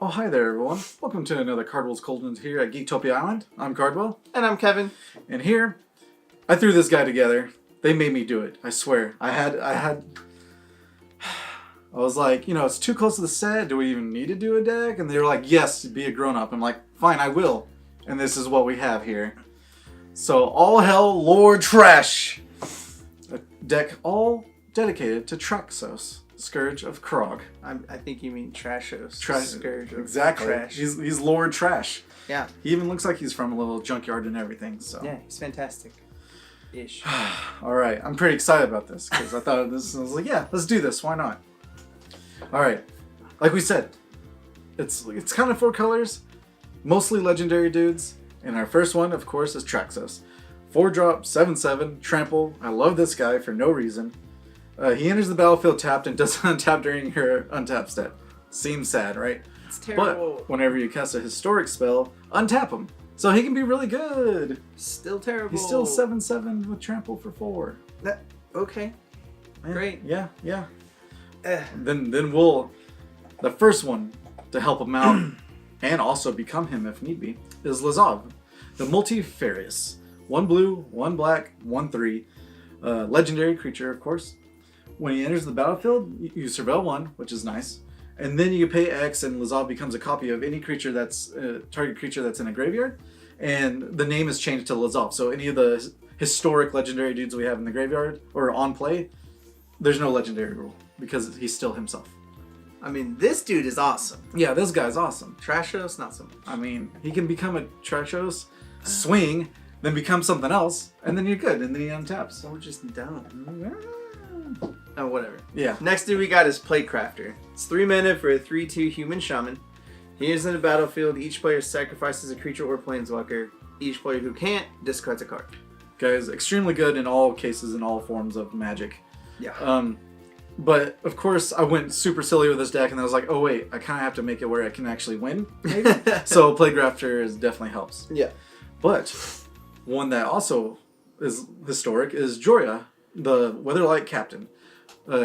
Oh, hi there, everyone. Welcome to another Cardwell's Cauldron here at Geektopia Island. I'm Cardwell. And I'm Kevin. And here, I threw this guy together. They made me do it. I swear. I was like, it's too close to the set. Do we even need to do a deck? And they were like, yes, be a grown-up. I'm like, fine, I will. And this is what we have here. So, all hell, Lord Trash. A deck all dedicated to Traxos, Scourge of Kroog. I think you mean Trashos. Scourge of exactly. Trash. He's Lord Trash. Yeah. He even looks like he's from a little junkyard and everything. So yeah, he's fantastic. Ish. All right, I'm pretty excited about this because I thought this. I was like, yeah, let's do this. Why not? All right, like we said, it's kind of 4 colors, mostly legendary dudes, and our first one, of course, is Traxos. 4-drop, 7/7, trample. I love this guy for no reason. He enters the battlefield tapped and does untap during her untap step. Seems sad, right? It's terrible. But whenever you cast a historic spell, untap him. So he can be really good. Still terrible. He's still 7/7 with trample for 4. Okay. Yeah, Great. Yeah. Then the first one to help him out and also become him if need be is Lazav, the Multifarious. 1 blue, 1 black, 1/3. Legendary creature, of course. When he enters the battlefield, you surveil 1, which is nice. And then you pay X and Lazav becomes a copy of any creature target creature that's in a graveyard. And the name is changed to Lazav. So any of the historic legendary dudes we have in the graveyard or on play, there's no legendary rule because he's still himself. I mean, this dude is awesome. Yeah, this guy's awesome. Trashos, not so much. I mean, he can become a Traxos, swing, then become something else, and then you're good, and then he untaps. Or just don't. Oh, whatever. Yeah. Next dude we got is Plaguecrafter. It's 3 mana for a 3/2 human shaman. He is in the battlefield. Each player sacrifices a creature or planeswalker. Each player who can't discards a card. Guys, extremely good in all cases, in all forms of magic. Yeah. But, of course, I went super silly with this deck, and I was like, oh, wait, I kind of have to make it where I can actually win, maybe? So Plaguecrafter definitely helps. Yeah. But one that also is historic is Jhoira, the Weatherlight Captain.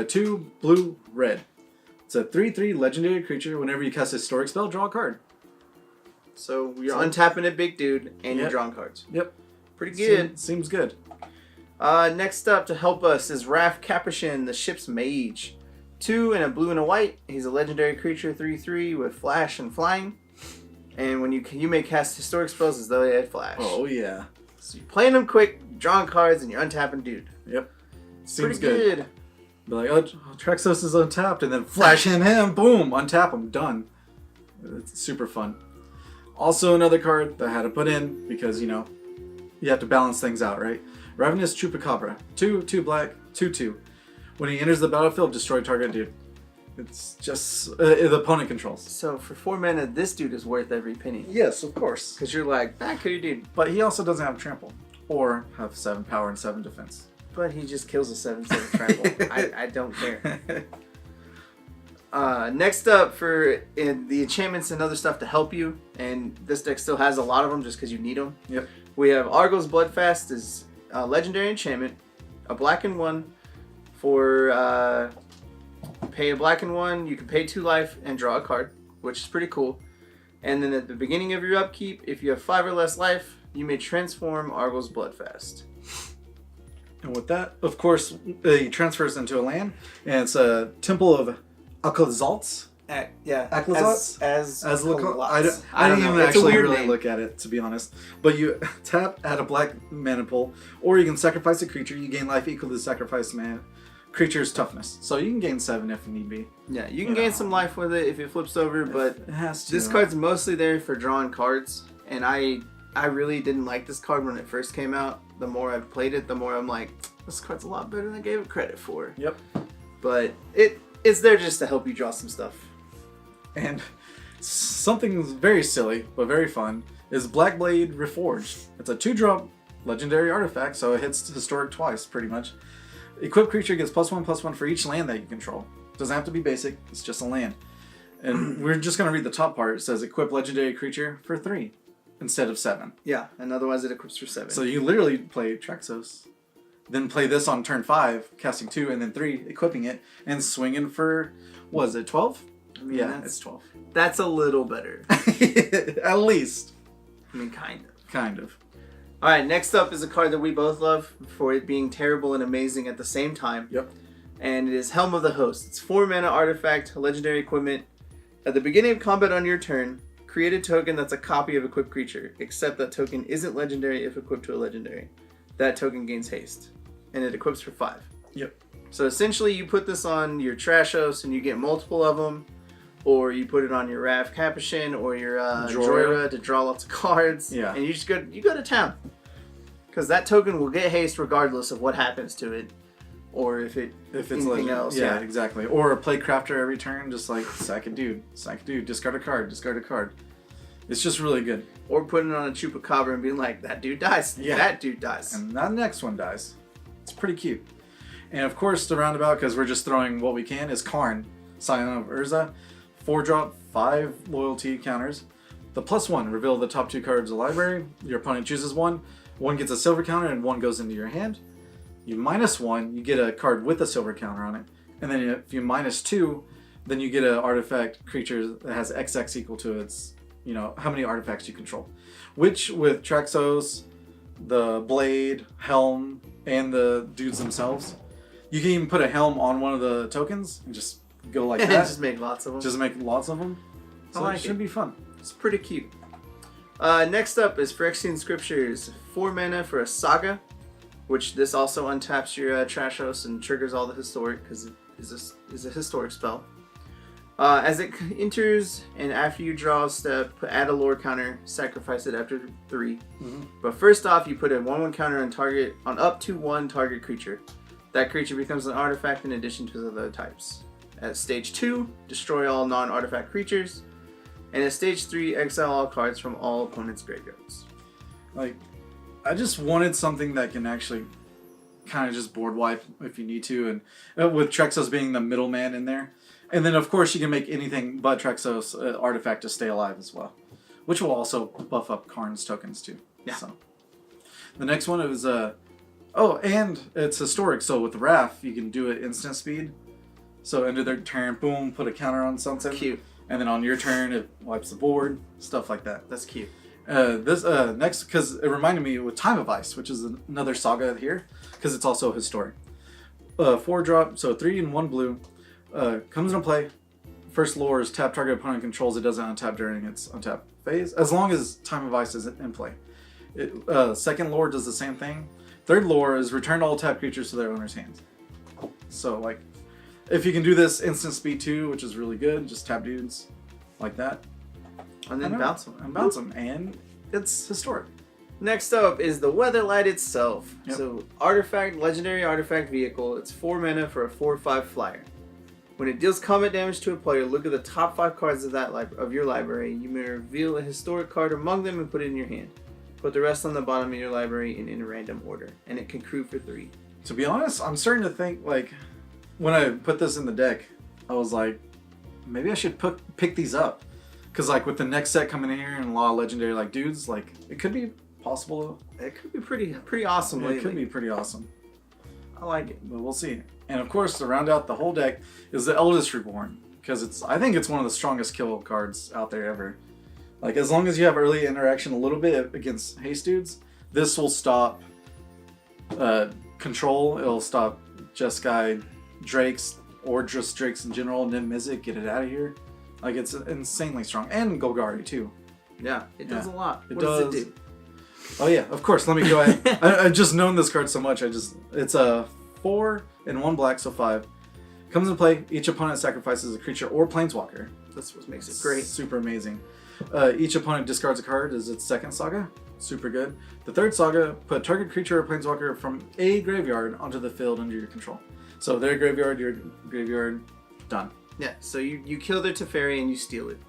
2 blue, red. It's a 3/3 legendary creature. Whenever you cast a historic spell, draw a card. So you're untapping a big dude, and you're drawing cards. Yep. Pretty good. Seems good. Next up to help us is Raff, Capashen, the ship's mage. 2 and a blue and a white. He's a legendary creature, 3/3 with flash and flying. And when you may cast historic spells as though they had flash. Oh yeah. So you're playing them quick, drawing cards, and you're untapping dude. Yep. Seems pretty good. Be like, oh, Traxos is untapped, and then flash in him, boom, untap him, done. It's super fun. Also another card that I had to put in because, you have to balance things out, right? Ravenous Chupacabra. 2 black, 2/2. When he enters the battlefield, destroy target dude. It's just the opponent controls. So for 4 mana, this dude is worth every penny. Yes, of course. Because you're like, back to your dude. But he also doesn't have trample or have 7 power and 7 defense. But he just kills a 7/7 trample. I don't care. Next up for the enchantments and other stuff to help you, and this deck still has a lot of them just because you need them. Yep. We have Arguel's Bloodfast is a legendary enchantment, a black and 1 for pay a black and 1. You can pay 2 life and draw a card, which is pretty cool. And then at the beginning of your upkeep, if you have 5 or less life, you may transform Arguel's Bloodfast. And with that, of course, he transfers into a land, and it's a Temple of Aklazalts. Yeah, Aklazalts? As I didn't even actually really look at it, to be honest. But you tap, add a black mana pool, or you can sacrifice a creature. You gain life equal to the sacrificed creature's toughness. So you can gain 7 if need be. Yeah, you can gain some life with it if it flips over, but it has to. This card's mostly there for drawing cards, and I really didn't like this card when it first came out. The more I've played it, the more I'm like, this card's a lot better than I gave it credit for. Yep. But it's there just to help you draw some stuff. And something very silly, but very fun, is Blackblade Reforged. It's a 2-drop legendary artifact, so it hits historic twice, pretty much. Equipped creature gets +1/+1 for each land that you control. Doesn't have to be basic, it's just a land. And we're just going to read the top part. It says equip legendary creature for 3 instead of 7. Yeah, and otherwise it equips for 7. So you literally play Traxos, then play this on turn 5, casting 2, and then 3, equipping it, and swinging for, what is it, 12? I mean, Yeah, it's 12. That's a little better. At least. I mean, kind of. Kind of. All right, next up is a card that we both love for it being terrible and amazing at the same time. Yep. And it is Helm of the Host. It's 4 mana artifact, legendary equipment. At the beginning of combat on your turn, create a token that's a copy of equipped creature, except that token isn't legendary if equipped to a legendary. That token gains haste, and it equips for 5. Yep. So essentially, you put this on your Traxos, and you get multiple of them, or you put it on your Raff Capashen or your Jhoira to draw lots of cards. Yeah. And you just go to town, because that token will get haste regardless of what happens to it, or if it's anything else. Yeah, exactly. Or a Plaguecrafter every turn, just like sack a dude, discard a card. It's just really good. Or putting it on a Chupacabra and being like, that dude dies. Yeah. That dude dies. And that next one dies. It's pretty cute. And of course, the roundabout, because we're just throwing what we can, is Karn, Scion of Urza. 4-drop, 5 loyalty counters. The +1, reveal the top 2 cards of the library. Your opponent chooses one. One gets a silver counter and one goes into your hand. You -1, you get a card with a silver counter on it. And then if you -2, then you get an artifact creature that has XX equal to its, how many artifacts you control. Which, with Traxos, the Blade, Helm, and the dudes themselves, you can even put a Helm on one of the tokens and just go like that. Just make lots of them. Just make lots of them. So I like it should be fun. It's pretty cute. Next up is Phyrexian Scriptures. 4 mana for a Saga, which this also untaps your Traxos and triggers all the historic, because it is a historic spell. As it enters and after you draw a step, add a lore counter, sacrifice it after 3. Mm-hmm. But first off, you put a 1/1 counter on up to 1 target creature. That creature becomes an artifact in addition to the other types. At stage 2, destroy all non-artifact creatures. And at stage 3, exile all cards from all opponents' graveyards. Like, I just wanted something that can actually kind of just board wipe if you need to, and with Traxos being the middleman in there. And then, of course, you can make anything but Traxos artifact to stay alive as well, which will also buff up Karn's tokens too. Yeah. So, the next one is and it's historic. So with Raff, you can do it instant speed. So end of their turn, boom, put a counter on something. Cute. And then on your turn, it wipes the board, stuff like that. That's cute. This next, because it reminded me with Time of Ice, which is another saga here, because it's also historic. 4-drop, so 3 and 1 blue, comes into play. First lore is tap target opponent controls. It doesn't untap during its untap phase, as long as Time of Ice is in play. Second lore does the same thing. Third lore is return all tap creatures to their owner's hands. So like, if you can do this instant speed too, which is really good, just tap dudes like that. And then bounce them. And bounce them. And it's historic. Next up is the Weatherlight itself. Yep. So, legendary artifact vehicle. It's 4 mana for a 4/5 flyer. When it deals combat damage to a player, look at the top 5 cards of your library. You may reveal a historic card among them and put it in your hand. Put the rest on the bottom of your library in a random order. And it can crew for 3. To be honest, I'm starting to think, like, when I put this in the deck, I was like, maybe I should pick these up. Because, like, with the next set coming in here and a lot of legendary, like, dudes, like, it could be possible. It could be pretty awesome lately. It could be pretty awesome. I like it. But we'll see. And, of course, to round out the whole deck is the Eldest Reborn. Because I think it's one of the strongest kill cards out there ever. Like, as long as you have early interaction a little bit against haste dudes, this will stop control. It'll stop Jeskai, Drakes, or just Drakes in general, and then Mizzet, get it out of here. Like, it's insanely strong. And Golgari, too. Yeah, it does a lot. What does it do? Oh, yeah, of course. Let me go ahead. I've just known this card so much. It's a 4 and 1 black, so 5. Comes into play. Each opponent sacrifices a creature or planeswalker. That's what makes it great. Super amazing. Each opponent discards a card as its second saga. Super good. The third saga, put target creature or planeswalker from a graveyard onto the field under your control. So their graveyard, your graveyard, done. Yeah, so you kill their Teferi and you steal it.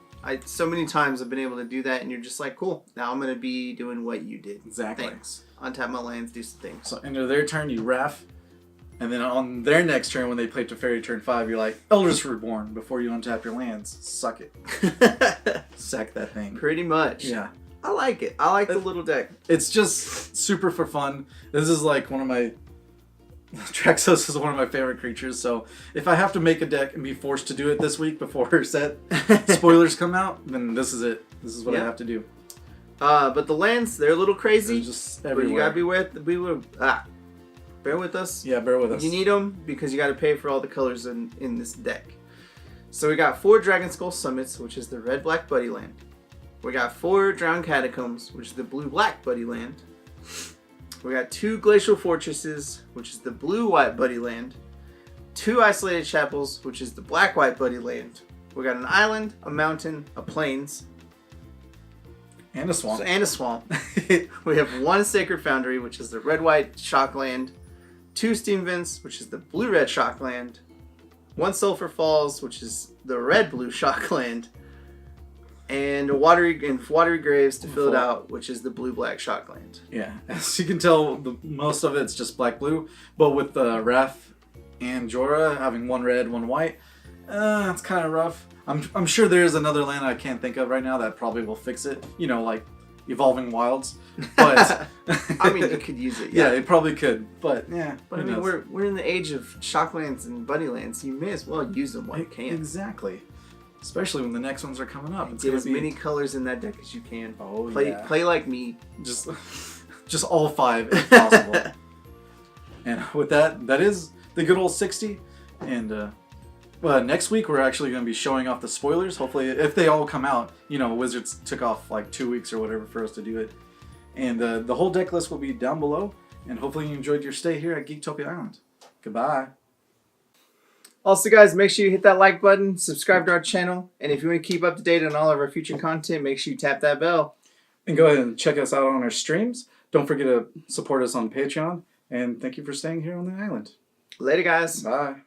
So many times I've been able to do that, and you're just like, cool, now I'm going to be doing what you did. Exactly. Thanks. Untap my lands, do some things. So into their turn, you Raff. And then on their next turn, when they play Teferi turn 5, you're like, Eldest Reborn, before you untap your lands. Suck it. Sack that thing. Pretty much. Yeah. I like it. I like the little deck. It's just super for fun. This is like one of my Traxos is one of my favorite creatures, so if I have to make a deck and be forced to do it this week before set spoilers come out, then this is it. This is what I have to do. But the lands, they're a little crazy. They're just but everywhere. you gotta bear with us. Yeah, bear with us. You need them because you gotta pay for all the colors in this deck. So we got 4 Dragonskull Summits, which is the red-black buddy land. We got 4 Drowned Catacombs, which is the blue-black buddy land. We got 2 Glacial Fortresses, which is the blue-white buddy land. 2 Isolated Chapels, which is the black-white buddy land. We got an island, a mountain, a plains, And a swamp. and a swamp. We have 1 Sacred Foundry, which is the red-white shock land. 2 Steam Vents, which is the blue-red shock land. 1 Sulfur Falls, which is the red-blue shock land. And watery graves to fill it out, which is the blue-black shock land. Yeah, as you can tell, most of it's just black-blue, but with Raff and Jorah having 1 red, 1 white, it's kind of rough. I'm sure there is another land I can't think of right now that probably will fix it. You know, like Evolving Wilds. But I mean, you could use it. Yeah, it probably could. But yeah, but I mean, we're in the age of shocklands and buddylands. You may as well use them while you can. Exactly. Especially when the next ones are coming up. It's get as many colors in that deck as you can. Oh, play like me. Just all 5 if possible. And with that is the good old 60. And next week we're actually going to be showing off the spoilers. Hopefully, if they all come out. You know, Wizards took off like 2 weeks or whatever for us to do it. And the whole deck list will be down below. And hopefully you enjoyed your stay here at Geektopia Island. Goodbye. Also, guys, make sure you hit that like button, subscribe to our channel, and if you want to keep up to date on all of our future content, make sure you tap that bell. And go ahead and check us out on our streams. Don't forget to support us on Patreon. And thank you for staying here on the island. Later, guys. Bye.